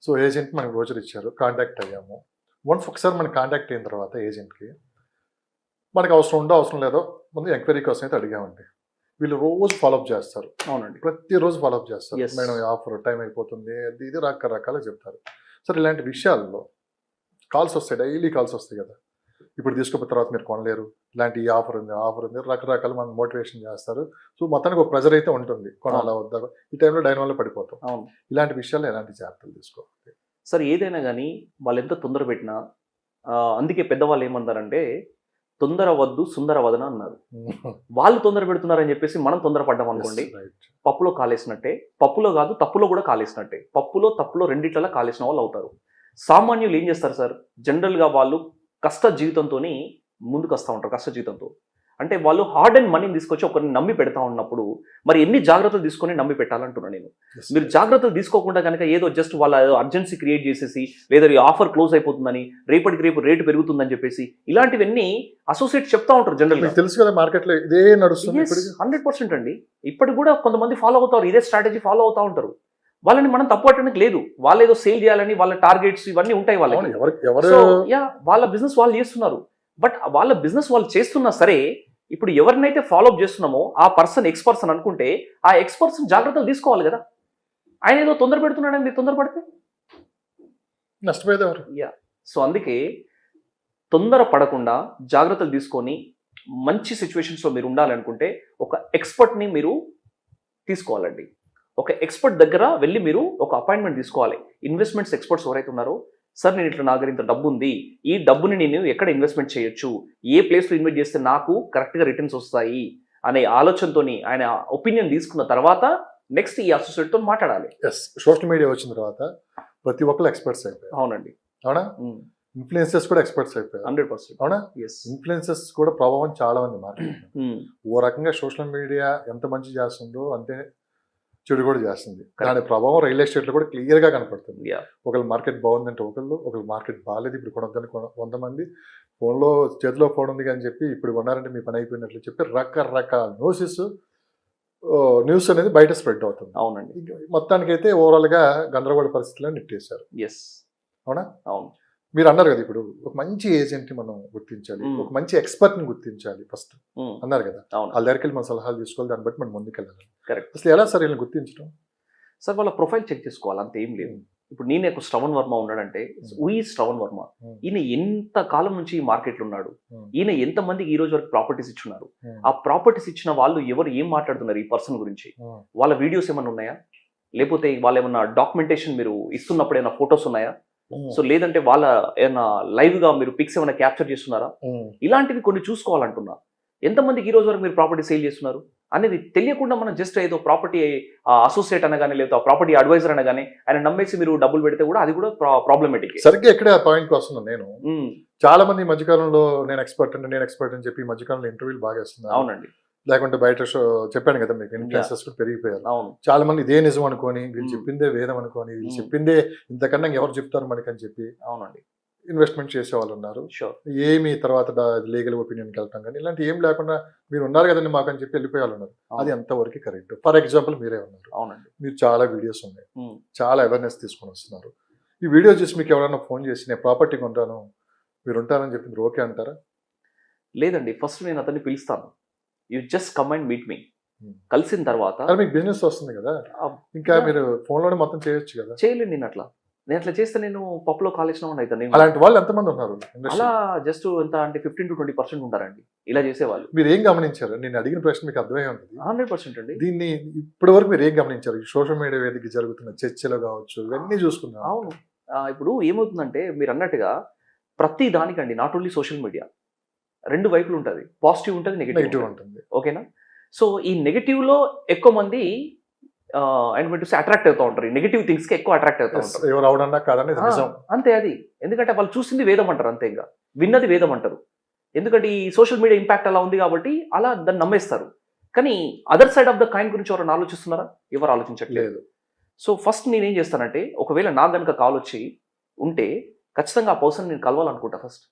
So agent మనకి brochure ఇచ్చారు, contact అయ్యాము. వన్స్ ఒకసారి మనం కాంటాక్ట్ అయిన తర్వాత ఏజెంట్కి మనకు అవసరం ఉందో అవసరం లేదో ముందు ఎంక్వైరీ కోసం అయితే అడిగామండి. వీళ్ళు రోజు ఫాలోఅప్ చేస్తారు. అవునండి. ప్రతిరోజు ఫాలోఅప్ చేస్తారు. Yes. మేడం ఆఫర్ టైం అయిపోతుంది, అది ఇది రకరకాలుగా చెప్తారు. సరే ఇలాంటి విషయాల్లో కాల్స్ వస్తాయి, డైలీ కాల్స్ వస్తాయి కదా. ఇప్పుడు తీసుకున్న తర్వాత మీరు కొనలేరు, ఇలాంటి ఈ ఆఫర్ ఉంది రకరకాలు మనం మోటివేషన్ చేస్తారు. సో మొత్తానికి ఒక ప్రెజర్ అయితే ఉంటుంది, కొనాలా వద్దా. ఈ టైంలో డైన్ వల్ల పడిపోతాం. అవును ఇలాంటి విషయాల్లో ఎలాంటి జాగ్రత్తలు తీసుకోవాలి? సార్, ఏదైనా కానీ వాళ్ళు ఎంత తొందర పెట్టినా అందుకే పెద్దవాళ్ళు ఏమన్నారంటే తొందర వద్దు సుందర వదన అన్నారు. వాళ్ళు తొందర పెడుతున్నారని చెప్పేసి మనం తొందరపడ్డాం అనుకోండి, పప్పులో కాలేసినట్టే. పప్పులో కాదు తప్పులో కూడా కాలేసినట్టే. పప్పులో తప్పులో రెండిట్లలో కాలేసిన వాళ్ళు అవుతారు. సామాన్యులు ఏం చేస్తారు సార్, జనరల్గా వాళ్ళు కష్ట జీవితంతో ముందుకు వస్తూ ఉంటారు. కష్ట జీవితంతో అంటే వాళ్ళు హార్డ్ అండ్ మనీని తీసుకొచ్చి ఒకరిని నమ్మి పెడతా ఉన్నప్పుడు మరి ఎన్ని జాగ్రత్తలు తీసుకొని నమ్మి పెట్టాలంటున్నా నేను. మీరు జాగ్రత్తలు తీసుకోకుండా కనుక ఏదో జస్ట్ వాళ్ళ అర్జెన్సీ క్రియేట్ చేసేసి లేదా ఈ ఆఫర్ క్లోజ్ అయిపోతుందని, రేపటికి రేపు రేటు పెరుగుతుందని చెప్పేసి ఇలాంటివన్నీ అసోసియేట్ చెప్తా ఉంటారు జనరల్గా. తెలుసు కదా, మార్కెట్లో ఇదే నడుస్తుంది 100% అండి. ఇప్పటికి కూడా కొంతమంది ఫాలో అవుతారు, ఇదే స్ట్రాటజీ ఫాలో అవుతా ఉంటారు. వాళ్ళని మనం తప్పట్టడానికి లేదు. వాళ్ళు ఏదో సేల్ చేయాలని వాళ్ళ టార్గెట్స్ ఇవన్నీ ఉంటాయి వాళ్ళకి. సో వాళ్ళ బిజినెస్ వాళ్ళు చేస్తున్నారు. బట్ వాళ్ళ బిజినెస్ వాళ్ళు చేస్తున్నా సరే ఇప్పుడు ఎవరినైతే ఫాలోఅప్ చేస్తున్నామో ఆ పర్సన్ ఎక్స్పర్సన్ అనుకుంటే ఆ ఎక్స్పర్సన్ జాగ్రత్తలు తీసుకోవాలి కదా. ఆయన ఏదో తొందర పెడుతున్నాడని మీరు తొందరపడితే నష్టపోయేది ఎవరు? సో అందుకే తొందర పడకుండా జాగ్రత్తలు తీసుకొని మంచి సిచ్యువేషన్స్లో మీరు ఉండాలనుకుంటే ఒక ఎక్స్పర్ట్ని మీరు తీసుకోవాలండి. ఒక ఎక్స్పర్ట్ దగ్గర వెళ్ళి మీరు ఒక అపాయింట్మెంట్ తీసుకోవాలి. ఇన్వెస్ట్మెంట్స్ ఎక్స్పర్ట్స్ ఎవరైతే ఉన్నారో, సార్ నేను ఇట్లా నా దగ్గర ఇంత డబ్బు ఉంది, ఈ డబ్బుని నేను ఎక్కడ ఇన్వెస్ట్మెంట్ చేయొచ్చు, ఏ ప్లేస్లో ఇన్వెస్ట్ చేస్తే నాకు కరెక్ట్గా రిటర్న్స్ వస్తాయి అనే ఆలోచనతో ఆయన ఒపీనియన్ తీసుకున్న తర్వాత నెక్స్ట్ ఈ అసోసియేట్తో మాట్లాడాలి. సోషల్ మీడియా వచ్చిన తర్వాత ప్రతి ఒక్కరు ఎక్స్పర్ట్స్ అయిపోయారు. అవునండి. అవునా? ఇన్ఫ్లుయెన్సర్స్ కూడా ఎక్స్పర్ట్స్ అయిపోయారు. 100%. అవునా? ఇన్ఫ్లుయెన్సర్స్ కూడా ప్రభావం చాలా ఉంది మార్కెట్. ఓ రకంగా సోషల్ మీడియా ఎంత మంచి చేస్తుందో అంతే చెడు కూడా చేస్తుంది. దాని ప్రభావం రియల్ ఎస్టేట్లో కూడా క్లియర్గా కనపడుతుంది. ఒకళ్ళు మార్కెట్ బాగుందంటే ఒకళ్ళు మార్కెట్ బాగాలేదు ఇప్పుడు కొనొద్దని కొంతమంది, ఫోన్లో చేతిలో ఫోన్ ఉంది అని చెప్పి ఇప్పుడు కొన్నారంటే మీ పని అయిపోయినట్లు చెప్పి రకరకాల న్యూస్ అనేది బయట స్ప్రెడ్ అవుతుంది. అవునండి. మొత్తానికైతే ఓవరాల్గా గందరగోళ పరిస్థితుల్లో నెట్టేశారు. అవునా? అవును. మీరు అన్నారు కదా, ఇప్పుడు ఒక మంచి ఏజెంట్ని మనం గుర్తించాలి, ఒక మంచి ఎక్స్పర్ట్ని గుర్తించాలి ఫస్ట్ అన్నారు కదా. వాళ్ళ దగ్గరికి వెళ్ళి మన సలహాలు తీసుకోవాలి, దాన్ని బట్టి మనం ముందుకెళ్ళాలి. కరెక్ట్. అసలు ఎలా సార్ వీళ్ళని గుర్తించడం? సార్ వాళ్ళ ప్రొఫైల్ చెక్ చేసుకోవాలి, అంత ఏం లేదు. ఇప్పుడు నేను ఒక శ్రవణ్ వర్మ ఉన్నాడంటే శ్రవణ్ వర్మ ఈయన ఎంత కాలం నుంచి ఈ మార్కెట్లో ఉన్నాడు, ఈయన ఎంతమందికి ఈ రోజు వరకు ప్రాపర్టీస్ ఇచ్చున్నారు, ఆ ప్రాపర్టీస్ ఇచ్చిన వాళ్ళు ఎవరు ఏం మాట్లాడుతున్నారు ఈ పర్సన్ గురించి, వాళ్ళ వీడియోస్ ఏమైనా ఉన్నాయా, లేకపోతే వాళ్ళు ఏమన్నా డాక్యుమెంటేషన్ మీరు ఇస్తున్నప్పుడు ఏమైనా ఫొటోస్ ఉన్నాయా, సో లేదంటే వాళ్ళ ఏమైనా లైవ్ గా మీరు పిక్స్ ఏమైనా క్యాప్చర్ చేస్తున్నారా, ఇలాంటివి కొన్ని చూసుకోవాలంటున్నా. ఎంతమందికి ఈ రోజు వరకు మీరు ప్రాపర్టీ సేల్ చేస్తున్నారు అనేది తెలియకుండా మనం జస్ట్ ఏదో ప్రాపర్టీ అసోసియేట్ అనగానే లేదా ప్రాపర్టీ అడ్వైజర్ అనగానే ఆయన నమ్మేసి మీరు డబ్బులు పెడితే కూడా అది కూడా ప్రాబ్లమేటిక్. సరిగ్గా ఎక్కడ పాయింట్కి వస్తున్నాను నేను. చాలా మంది ఈ మధ్యకాలంలో నేను ఎక్స్పర్ట్ అని చెప్పి ఈ మధ్యకాలంలో ఇంటర్వ్యూలు బాగా ఇస్తున్నారు. అవునండి. లేకుంటే బయట చెప్పాను కదా మీకు, ఇన్ఫ్లుయెన్సర్స్ కూడా పెరిగిపోయారు. చాలా మంది ఇదే నిజం అనుకోని, వీళ్ళు చెప్పిందే వేదం అనుకోని, వీళ్ళు చెప్పిందే ఇంతకన్నా ఎవరు చెప్తారు మనకి అని చెప్పి అవునండి ఇన్వెస్ట్మెంట్ చేసే వాళ్ళు ఉన్నారు. ఏమి తర్వాత లీగల్ ఒపీనియన్కి వెళ్తాం కానీ ఇలాంటి ఏం లేకుండా మీరు ఉన్నారు కదండి మాకు అని చెప్పి వెళ్ళిపోయే వాళ్ళు ఉన్నారు. అది ఎంతవరకు కరెక్ట్? ఫర్ ఎగ్జాంపుల్ మీరే ఉన్నారు. అవునండి. మీరు చాలా వీడియోస్ ఉన్నాయి, చాలా అవేర్నెస్ తీసుకొని వస్తున్నారు. ఈ వీడియో చూసి మీకు ఎవరైనా ఫోన్ చేసి నేను ప్రాపర్టీ కొంటాను మీరు ఉంటారని చెప్పి మీరు ఓకే అంటారా? లేదండి, ఫస్ట్ నేను అతన్ని పిలుస్తాను. You just come and meet me. కలిసిన తర్వాత మీకు బిజినెస్ వస్తుంది కదా, ఇంకా మీరు ఫోన్లోనే మొత్తం చేయొచ్చు కదా. చేయలేండి నేను అట్లా చేస్తే నేను పప్పులో కాలేసిన అవుతాను. అలాంటి వాళ్ళు ఎంతమంది ఉన్నారు? అలా జస్ట్ ఎంత అంటే 15 to 20% ఉంటారండి ఇలా చేసేవాళ్ళు. మీరు ఏం గమనించారు? నేను అడిగిన ప్రశ్న మీకు అర్థమై ఉంటుంది. 100% అండి. దీన్ని ఇప్పటి వరకు మీరు ఏం గమనించారు? సోషల్ మీడియా వేదిక జరుగుతున్న చర్చలు కావచ్చు, ఇవన్నీ చూసుకున్నాను. అవును. ఇప్పుడు ఏమవుతుందంటే మీరు అన్నట్టుగా ప్రతి దానికండి, నాట్ ఓన్లీ సోషల్ మీడియా, రెండు వైపులు ఉంటుంది. పాజిటివ్ ఉంటుంది, నెగిటివ్ ఉంటుంది. ఓకేనా? సో ఈ నెగిటివ్లో ఎక్కువ మంది అట్రాక్ట్ అవుతూ ఉంటారు. నెగిటివ్ థింగ్స్కి ఎక్కువ అట్రాక్ట్ అవుతూ ఉంటారు. ఎవరు అవడన్నా కాదని అంతే అది. ఎందుకంటే వాళ్ళు చూసింది వేదం అంటారు, అంతే, ఇంకా విన్నది వేదం అంటారు. ఎందుకంటే ఈ సోషల్ మీడియా ఇంపాక్ట్ అలా ఉంది కాబట్టి అలా దాన్ని నమ్మేస్తారు. కానీ other side of the coin గురించి ఎవరైనా ఆలోచిస్తున్నారా? ఎవరు ఆలోచించట్లేదు. సో ఫస్ట్ నేనేం చేస్తానంటే, ఒకవేళ నాకు కనుక కాల్ వచ్చి ఉంటే ఖచ్చితంగా ఆ పర్సన్ నేను కలవాలనుకుంటా. ఫస్ట్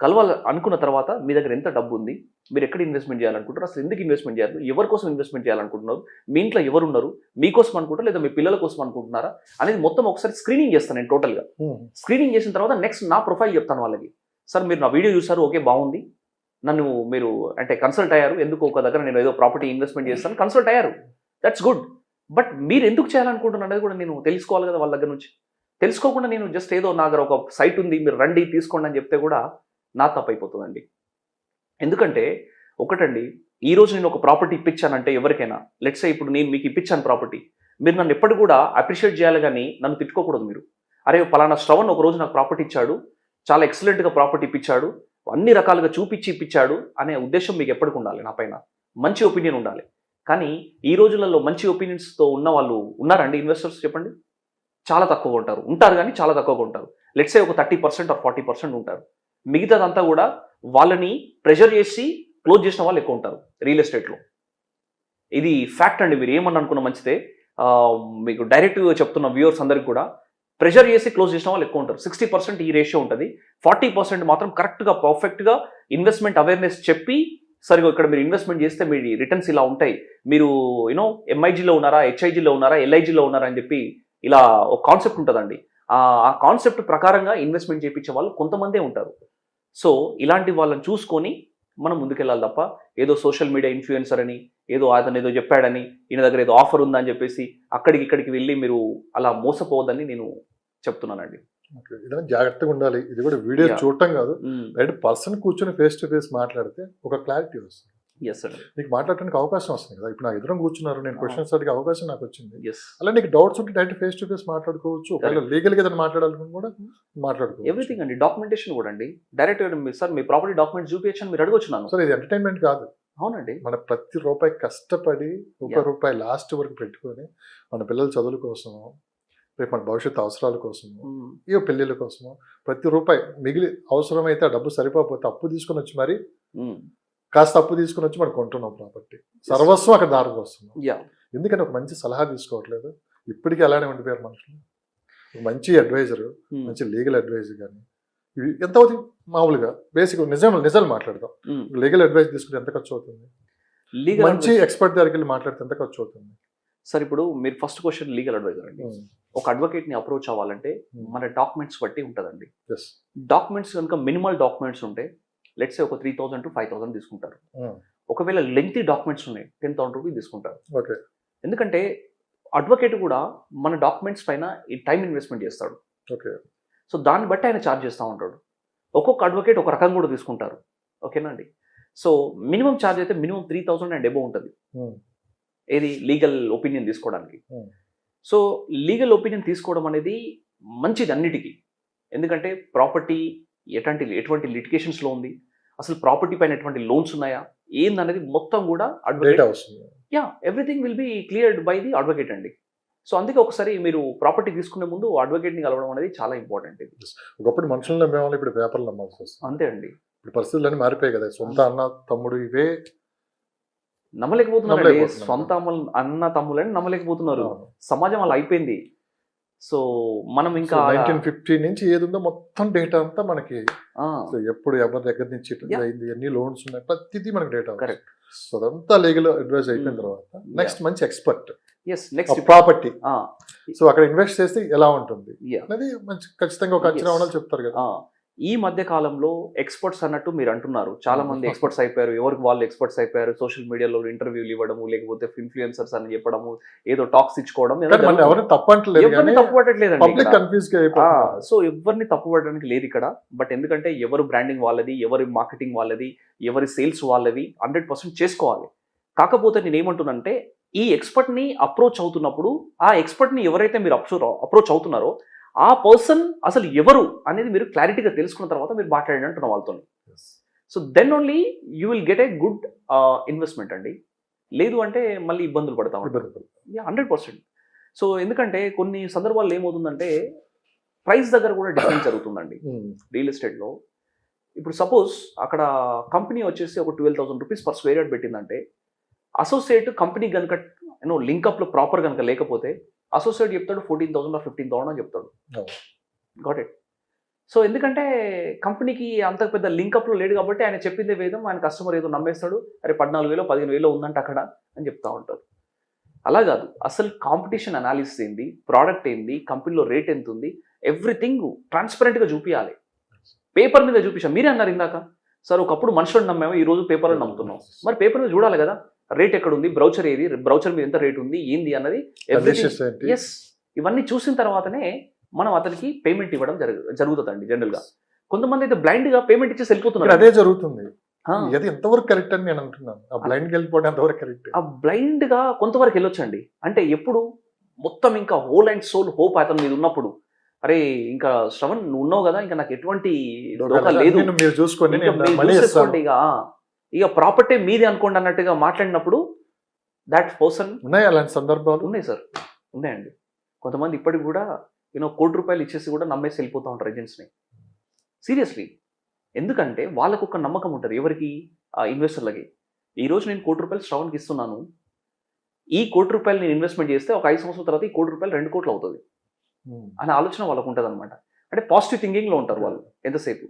కలవాలి అనుకున్న తర్వాత మీ దగ్గర ఎంత డబ్బు ఉంది, మీరు ఎక్కడ ఇన్వెస్ట్మెంట్ చేయాలనుకుంటారు, అసలు ఎందుకు ఇన్వెస్ట్మెంట్ చేయాలి, ఎవరి కోసం ఇన్వెస్ట్మెంట్ చేయాలనుకుంటున్నారు, మీ ఇంట్లో ఎవరు ఉన్నారు, మీకోసం అనుకుంటారు లేదా మీ పిల్లల కోసం అనుకుంటున్నారా అనేది మొత్తం ఒకసారి స్క్రీనింగ్ చేస్తాను నేను టోటల్గా. స్క్రీనింగ్ చేసిన తర్వాత నెక్స్ట్ నా ప్రొఫైల్ చెప్తాను వాళ్ళకి. సార్ మీరు నా వీడియో చూసారు, ఓకే బాగుంది, నన్ను మీరు అంటే కన్సల్ట్ అయ్యారు, ఎందుకు ఒక దగ్గర నేను ఏదో ప్రాపర్టీ ఇన్వెస్ట్మెంట్ చేస్తాను కన్సల్ట్ అయ్యారు, దట్స్ గుడ్. బట్ మీరు ఎందుకు చేయాలనుకుంటున్నారు అనేది కూడా నేను తెలుసుకోవాలి కదా వాళ్ళ దగ్గర నుంచి. తెలుసుకోకుండా నేను జస్ట్ ఏదో నా దగ్గర ఒక సైట్ ఉంది మీరు రండి తీసుకోండి అని చెప్తే కూడా నా తప్పు అయిపోతుందండి. ఎందుకంటే ఒకటండి, ఈ రోజు నేను ఒక ప్రాపర్టీ ఇప్పించానంటే ఎవరికైనా, లెట్స్ సే ఇప్పుడు నేను మీకు ఇప్పించాను ప్రాపర్టీ, మీరు నన్ను ఎప్పటి కూడా అప్రిషియేట్ చేయాలి కానీ నన్ను తిట్టుకోకూడదు. మీరు అరే పలానా శ్రవణ్ ఒక రోజు నాకు ప్రాపర్టీ ఇచ్చాడు, చాలా ఎక్సలెంట్గా ప్రాపర్టీ ఇప్పించాడు, అన్ని రకాలుగా చూపించి ఇప్పించాడు అనే ఉద్దేశం మీకు ఎప్పటికి ఉండాలి, నా పైన మంచి ఒపీనియన్ ఉండాలి. కానీ ఈ రోజులలో మంచి ఒపీనియన్స్తో ఉన్న వాళ్ళు ఉన్నారండి ఇన్వెస్టర్స్ చెప్పండి? చాలా తక్కువగా ఉంటారు కానీ చాలా తక్కువగా ఉంటారు. లెట్స్ సే ఒక 30% ఆర్ 40% ఉంటారు. మిగతాదంతా కూడా వాళ్ళని ప్రెషర్ చేసి క్లోజ్ చేసిన వాళ్ళు ఎక్కువ ఉంటారు రియల్ ఎస్టేట్లో. ఇది ఫ్యాక్ట్ అండి, మీరు ఏమని అనుకున్న మంచిదే. మీకు డైరెక్ట్గా చెప్తున్న వ్యూవర్స్ అందరికి కూడా ప్రెషర్ చేసి క్లోజ్ చేసిన వాళ్ళు ఎక్కువ ఉంటారు. 60% ఈ రేషియో ఉంటుంది. 40% మాత్రం కరెక్ట్గా పర్ఫెక్ట్గా ఇన్వెస్ట్మెంట్ అవేర్నెస్ చెప్పి, సరిగా ఇక్కడ మీరు ఇన్వెస్ట్మెంట్ చేస్తే మీ రిటర్న్స్ ఇలా ఉంటాయి, మీరు యూనో ఎంఐజీలో ఉన్నారా, హెచ్ఐజీలో ఉన్నారా, ఎల్ఐజీలో ఉన్నారా అని చెప్పి ఇలా ఒక కాన్సెప్ట్ ఉంటుందండి. ఆ కాన్సెప్ట్ ప్రకారంగా ఇన్వెస్ట్మెంట్ చేయించే వాళ్ళు కొంతమందే ఉంటారు. సో ఇలాంటి వాళ్ళని చూసుకొని మనం ముందుకెళ్ళాలి తప్ప ఏదో సోషల్ మీడియా ఇన్ఫ్లుయెన్సర్ అని, ఏదో అతను ఏదో చెప్పాడని, ఈయన దగ్గర ఏదో ఆఫర్ ఉందని చెప్పేసి అక్కడికి ఇక్కడికి వెళ్ళి మీరు అలా మోసపోవద్దని నేను చెప్తున్నానండి. ఏదైనా జాగ్రత్తగా ఉండాలి. ఇది కూడా వీడియో చూడటం కాదు, రైట్ పర్సన్ కూర్చొని ఫేస్ టు ఫేస్ మాట్లాడితే ఒక క్లారిటీ వస్తుంది. నీకు మాట్లాడటానికి అవకాశం వస్తుంది కదా. ఇప్పుడు నా ఎదురు కూర్చున్నారు, నేను క్వశ్చన్స్ అడిగే అవకాశం నాకు వచ్చింది. అలా నీకు డౌట్స్ ఉంటే డైరెక్ట్ ఫేస్ టు ఫేస్ మాట్లాడుకోవచ్చు. ఒకవేళ లీగల్ గా ఏదైనా మాట్లాడాలని కూడా మాట్లాడుకోవచ్చు. ఎవ్రీథింగ్ అండి, డాక్యుమెంటేషన్ కూడా అండి. డైరెక్ట్ సార్ మీ ప్రాపర్టీ డాక్యుమెంట్స్ చూపించండి మీరు అడగొచ్చున్నాను. సార్ ఇది ఎంటర్టైన్మెంట్ కాదు. అవునండి, మన ప్రతి రూపాయి కష్టపడి రూపాయి లాస్ట్ వరకు పెట్టుకొని మన పిల్లల చదువుల కోసము, రేపు మన భవిష్యత్తు అవసరాల కోసము, ఏ పెళ్లిళ్ళ కోసము ప్రతి రూపాయి మిగిలి అవసరమైతే ఆ డబ్బు సరిపోతే అప్పు తీసుకొని వచ్చి మరి కాస్త అప్పు తీసుకుని వచ్చి మనం కొంటున్నాం ప్రాపర్టీ, సర్వస్వం అక్కడ దారికి వస్తున్నాం. ఎందుకంటే ఒక మంచి సలహా తీసుకోవట్లేదు. ఇప్పటికీ అలానే ఉండిపోయారు మనుషులు. మంచి అడ్వైజర్, మంచి లీగల్ అడ్వైజర్ కానీ ఇవి ఎంత అవుతుంది మామూలుగా బేసిక్ నిజాలు మాట్లాడదాం. లీగల్ అడ్వైజ్ తీసుకుంటే ఎంత ఖర్చు అవుతుంది? మంచి ఎక్స్పర్ట్ దగ్గరికి వెళ్ళి మాట్లాడితే ఎంత ఖర్చు అవుతుంది? సార్ ఇప్పుడు మీరు ఫస్ట్ క్వశ్చన్ లీగల్ అడ్వైజర్ అండి. ఒక అడ్వకేట్ ని అప్రోచ్ అవ్వాలంటే మన డాక్యుమెంట్స్ బట్టి ఉంటుందండి. డాక్యుమెంట్స్ కనుక మినిమల్ డాక్యుమెంట్స్ ఉంటే లెట్స్ సే ఒక 3,000 to 5,000 తీసుకుంటారు. ఒకవేళ లెంగ్తీ డాక్యుమెంట్స్ ఉన్నాయి 10,000 రూపీస్ తీసుకుంటారు. ఎందుకంటే అడ్వకేట్ కూడా మన డాక్యుమెంట్స్ పైన ఈ టైం ఇన్వెస్ట్మెంట్ చేస్తాడు. సో దాన్ని బట్టి ఆయన ఛార్జ్ చేస్తూ ఉంటాడు. ఒక్కొక్క అడ్వకేట్ ఒక రకం కూడా తీసుకుంటారు. ఓకేనా అండి? సో మినిమం ఛార్జ్ అయితే మినిమం 3,000 అండ్ అబోవ్ ఉంటుంది ఏది లీగల్ ఒపీనియన్ తీసుకోవడానికి. సో లీగల్ ఒపీనియన్ తీసుకోవడం అనేది మంచిది అన్నిటికీ. ఎందుకంటే ప్రాపర్టీ ఎటువంటి లిటిగేషన్స్లో ఉంది, అసలు ప్రాపర్టీ పైన ఎటువంటి లోన్స్ ఉన్నాయా ఏందనేది మొత్తం కూడా advocate, everything will be cleared by the advocate అండి. సో అందుకే ఒకసారి మీరు ప్రాపర్టీ తీసుకునే ముందు అడ్వకేట్ని కలవడం అనేది చాలా ఇంపార్టెంట్. ఒకప్పుడు మనుషులను నమ్మేవాళ్ళు, ఇప్పుడు పేపర్లు నమ్మాల్సి వస్తుంది. అంతే అండి, ఇప్పుడు పరిస్థితులన్నీ మారిపోయాయి కదా. సొంత అన్న తమ్ముడు ఇవే నమ్మలేకపోతున్నారు. సొంత అన్న తమ్ములని నమ్మలేకపోతున్నారు. సమాజం అలా అయిపోయింది. సో మనం ఇంకా 1950 నుంచి ఏది ఉందో మొత్తం డేటా అంతా మనకి, ఎప్పుడు ఎవరి దగ్గర నుంచి అయింది, ఎన్ని లోన్స్ ఉన్నాయి, ప్రతిదీ మనకి డేటా. కరెక్ట్. సో అదంతా లీగల్ అడ్వైజ్ అయిపోయిన తర్వాత నెక్స్ట్ మంచి ఎక్స్పర్ట్ నెక్స్ట్ ప్రాపర్టీ. సో అక్కడ ఇన్వెస్ట్ చేస్తే ఎలా ఉంటుంది అనేది మంచి ఖచ్చితంగా ఒక అంచనా ఉండాలి చెప్తారు కదా. ఈ మధ్య కాలంలో ఎక్స్పర్ట్స్ అన్నట్టు మీరు అంటున్నారు, చాలా మంది ఎక్స్పర్ట్స్ అయిపోయారు. ఎవరికి వాళ్ళు ఎక్స్పర్ట్స్ అయిపోయారు. సోషల్ మీడియాలో ఇంటర్వ్యూలు ఇవ్వడము, లేకపోతే ఇన్ఫ్లుయెన్సర్స్ అని చెప్పడము, ఏదో టాక్స్ ఇచ్చుకోవడం. తప్పు పట్టట్లేదండి. సో ఎవరిని తప్పు పట్టడానికి లేదు ఇక్కడ. బట్ ఎందుకంటే ఎవరు బ్రాండింగ్ వాళ్ళది, ఎవరి మార్కెటింగ్ వాళ్ళది, ఎవరి సేల్స్ వాళ్ళది 100% చేసుకోవాలి. కాకపోతే నేను ఏమంటున్నానంటే ఈ ఎక్స్పర్ట్ని అప్రోచ్ అవుతున్నప్పుడు ఆ ఎక్స్పర్ట్ని ఎవరైతే మీరు అప్రోచ్ అవుతున్నారో ఆ పర్సన్ అసలు ఎవరు అనేది మీరు క్లారిటీగా తెలుసుకున్న తర్వాత మీరు మాట్లాడండి అంటున్న వాళ్ళతో. So then only you will get a good investment అండి. లేదు అంటే మళ్ళీ ఇబ్బందులు పడతాం 100%. సో ఎందుకంటే కొన్ని సందర్భాల్లో ఏమవుతుందంటే ప్రైస్ దగ్గర కూడా డిఫరెన్స్ జరుగుతుందండి రియల్ ఎస్టేట్లో. ఇప్పుడు సపోజ్ అక్కడ కంపెనీ వచ్చేసి ఒక 12,000 రూపీస్ పర్ స్క్వేర్ యార్డ్ పెట్టిందంటే అసోసియేట్ కంపెనీ కనుక లింకప్లో ప్రాపర్ కనుక లేకపోతే అసోసియేట్ చెప్తాడు 14,000 or 15,000 అని చెప్తాడు. Got it. సో ఎందుకంటే కంపెనీకి అంత పెద్ద లింకప్లో లేడు కాబట్టి ఆయన చెప్పిందే వేదం, ఆయన కస్టమర్ ఏదో నమ్మేస్తాడు, అరే 14,000 15,000 ఉందంట అక్కడ అని చెప్తా ఉంటారు. అలా కాదు, అసలు కాంపిటీషన్ అనాలిసిస్ ఏంది, ప్రోడక్ట్ ఏంది, కంపెనీలో రేట్ ఎంత ఉంది, ఎవ్రీథింగ్ ట్రాన్స్పరెంట్గా చూపించాలి. పేపర్ మీద చూపించాం. మీరే అన్నారు ఇందాక, సార్ ఒకప్పుడు మనుషులను నమ్మాము, ఈ రోజు పేపర్లో నమ్ముతున్నాం. మరి పేపర్ మీద చూడాలి కదా, రేట్ ఎక్కడ ఉంది, బ్రౌచర్ ఏది, బ్రౌచర్ మీద ఎంత రేట్ ఉంది, ఏంది అన్నది ఎస్ ఇవన్నీ చూసిన తర్వాతనే మనం అతనికి పేమెంట్ ఇవ్వడం జరుగుతుందండి. జనరల్గా కొంతమంది అయితే బ్లైండ్గా పేమెంట్ ఇచ్చేసి వెళ్ళిపోతున్నారు. అదే జరుగుతుంది. అది ఎంతవరకు కరెక్ట్ అని నేను అంటున్నాను. ఆ బ్లైండ్కి వెళ్ళిపోవడం ఎంతవరకు కరెక్ట్? ఆ బ్లైండ్గా కొంతవరకు వెళ్ళొచ్చండి. అంటే ఎప్పుడు మొత్తం ఇంకా హోల్ అండ్ సోల్ హోప్ అతని మీద ఉన్నప్పుడు, అరే ఇంకా శ్రవణ్ నువ్వు ఉన్నావు కదా, ఇంకా నాకు ఎటువంటి దోకా లేదు, మీరు చూసుకోండి, ఇక ప్రాపర్టీ మీది అనుకోండి అన్నట్టుగా మాట్లాడినప్పుడు దాట్ పర్సన్. ఉన్నాయి అలాంటి సందర్భాలు? ఉన్నాయి సార్, ఉన్నాయండి. కొంతమంది ఇప్పటికి కూడా ₹1,00,00,000 ఇచ్చేసి కూడా నమ్మేసి వెళ్ళిపోతూ ఉంటారు ఏజెంట్స్ని. సీరియస్లీ. ఎందుకంటే వాళ్ళకు ఒక నమ్మకం ఉంటుంది. ఎవరికి? ఆ ఇన్వెస్టర్లకి. ఈరోజు నేను ₹1,00,00,000 శ్రవణ్కి ఇస్తున్నాను, ఈ ₹1,00,00,000 నేను ఇన్వెస్ట్మెంట్ చేస్తే ఒక 5 సంవత్సరాల తర్వాత ఈ ₹1,00,00,000 2 కోట్లు అవుతుంది అనే ఆలోచన వాళ్ళకు ఉంటుంది అనమాట. అంటే పాజిటివ్ థింకింగ్లో ఉంటారు వాళ్ళు ఎంతసేపు.